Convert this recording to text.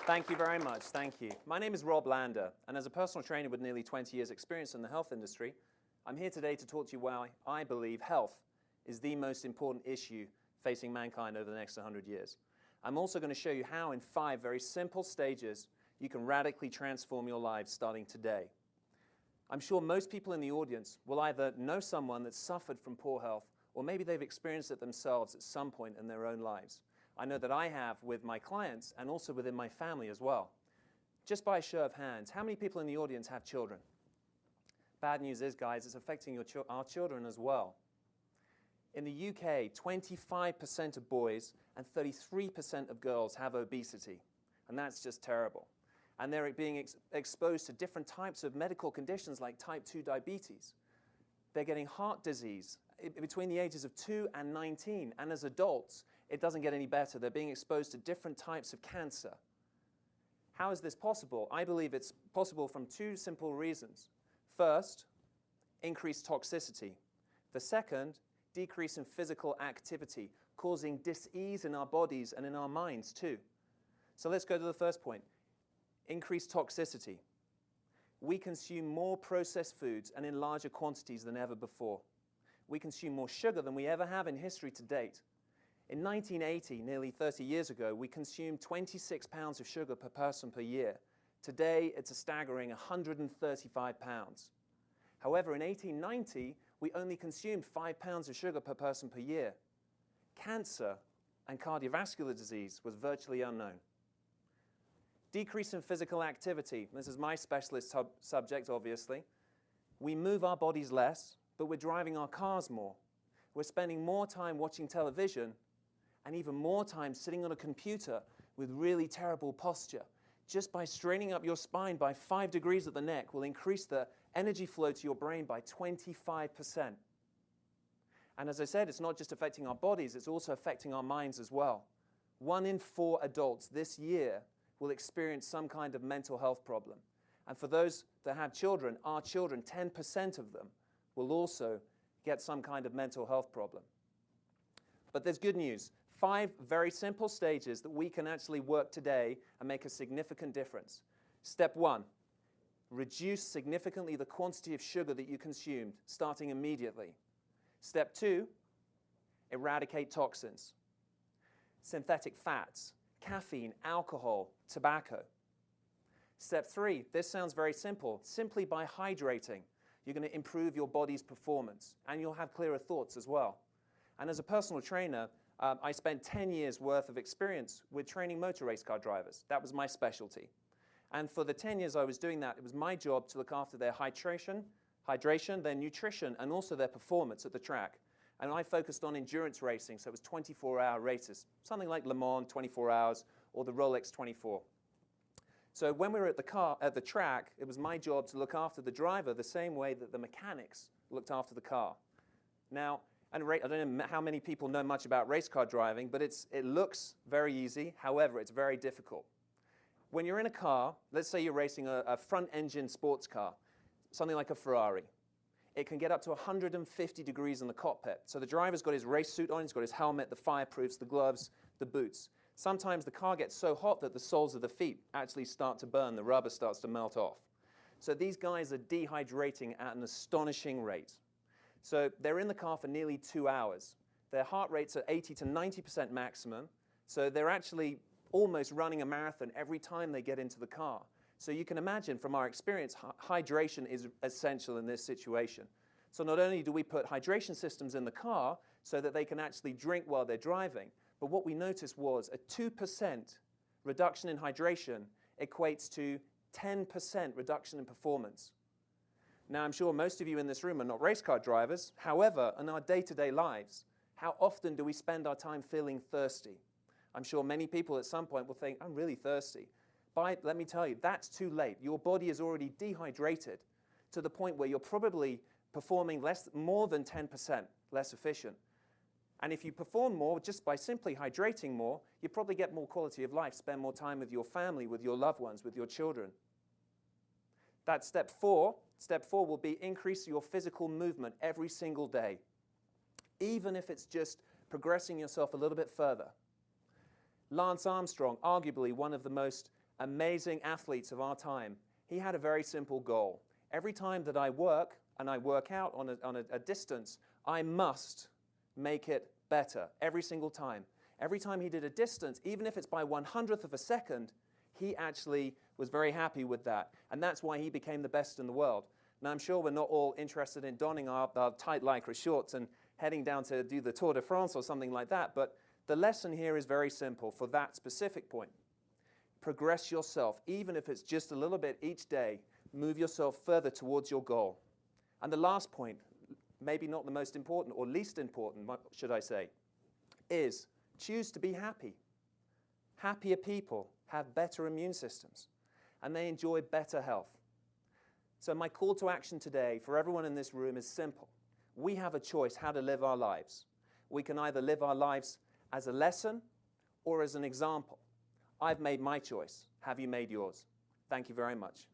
Thank you very much. Thank you. My name is Rob Lander, and as a personal trainer with nearly 20 years' experience in the health industry, I'm here today to talk to you why I believe health is the most important issue facing mankind over the next 100 years. I'm also going to show you how, in 5 very simple stages, you can radically transform your lives starting today. I'm sure most people in the audience will either know someone that's suffered from poor health, or maybe they've experienced it themselves at some point in their own lives. I know that I have with my clients and also within my family as well. Just by a show of hands, how many people in the audience have children? Bad news is, guys, it's affecting our children as well. In the UK, 25% of boys and 33% of girls have obesity, and that's just terrible. And they're being exposed to different types of medical conditions like type 2 diabetes. They're getting heart disease between the ages of 2 and 19, and as adults, it doesn't get any better. They're being exposed to different types of cancer. How is this possible? I believe it's possible from 2 simple reasons. First, increased toxicity. The second, decrease in physical activity, causing dis-ease in our bodies and in our minds too. So let's go to the first point. Increased toxicity. We consume more processed foods and in larger quantities than ever before. We consume more sugar than we ever have in history to date. In 1980, nearly 30 years ago, we consumed 26 pounds of sugar per person per year. Today, it's a staggering 135 pounds. However, in 1890, we only consumed 5 pounds of sugar per person per year. Cancer and cardiovascular disease was virtually unknown. Decrease in physical activity. This is my specialist subject, obviously. We move our bodies less, but we're driving our cars more. We're spending more time watching television and even more time sitting on a computer with really terrible posture. Just by straining up your spine by 5 degrees at the neck will increase the energy flow to your brain by 25%. And as I said, it's not just affecting our bodies, it's also affecting our minds as well. 1 in 4 adults this year will experience some kind of mental health problem. And for those that have children, our children, 10% of them will also get some kind of mental health problem. But there's good news. 5 very simple stages that we can actually work today and make a significant difference. Step 1, reduce significantly the quantity of sugar that you consumed, starting immediately. Step 2, eradicate toxins, synthetic fats, caffeine, alcohol, tobacco. Step 3, this sounds very simple. Simply by hydrating, you're going to improve your body's performance, and you'll have clearer thoughts as well. And as a personal trainer, I spent 10 years worth of experience with training motor race car drivers. That was my specialty. And for the 10 years I was doing that, it was my job to look after their hydration, their nutrition, and also their performance at the track. And I focused on endurance racing, so it was 24-hour races, something like Le Mans, 24 hours, or the Rolex 24. So when we were at the track, it was my job to look after the driver the same way that the mechanics looked after the car. Now, I don't know how many people know much about race car driving, but it looks very easy. However, it's very difficult. When you're in a car, let's say you're racing a front-engine sports car, something like a Ferrari. It can get up to 150 degrees in the cockpit. So the driver's got his race suit on, he's got his helmet, the fireproofs, the gloves, the boots. Sometimes the car gets so hot that the soles of the feet actually start to burn, the rubber starts to melt off. So these guys are dehydrating at an astonishing rate. So they're in the car for nearly 2 hours. Their heart rates are 80 to 90% maximum, so they're actually almost running a marathon every time they get into the car. So you can imagine from our experience, hydration is essential in this situation. So not only do we put hydration systems in the car so that they can actually drink while they're driving, but what we noticed was a 2% reduction in hydration equates to 10% reduction in performance. Now, I'm sure most of you in this room are not race car drivers. However, in our day-to-day lives, how often do we spend our time feeling thirsty? I'm sure many people at some point will think, I'm really thirsty. But let me tell you, that's too late. Your body is already dehydrated to the point where you're probably performing more than 10% less efficient. And if you perform more just by simply hydrating more, you probably get more quality of life, spend more time with your family, with your loved ones, with your children. That's step 4. Step 4 will be increase your physical movement every single day, even if it's just progressing yourself a little bit further. Lance Armstrong, arguably one of the most amazing athletes of our time, he had a very simple goal. Every time that I work and I work out on a distance, I must make it better every single time. Every time he did a distance, even if it's by 1/100th of a second, he actually was very happy with that. And that's why he became the best in the world. Now, I'm sure we're not all interested in donning our tight lycra shorts and heading down to do the Tour de France or something like that, but the lesson here is very simple for that specific point. Progress yourself, even if it's just a little bit each day. Move yourself further towards your goal. And the last point, maybe not the most important or least important, should I say, is choose to be happy. Happier people have better immune systems, and they enjoy better health. So my call to action today for everyone in this room is simple. We have a choice how to live our lives. We can either live our lives as a lesson or as an example. I've made my choice. Have you made yours? Thank you very much.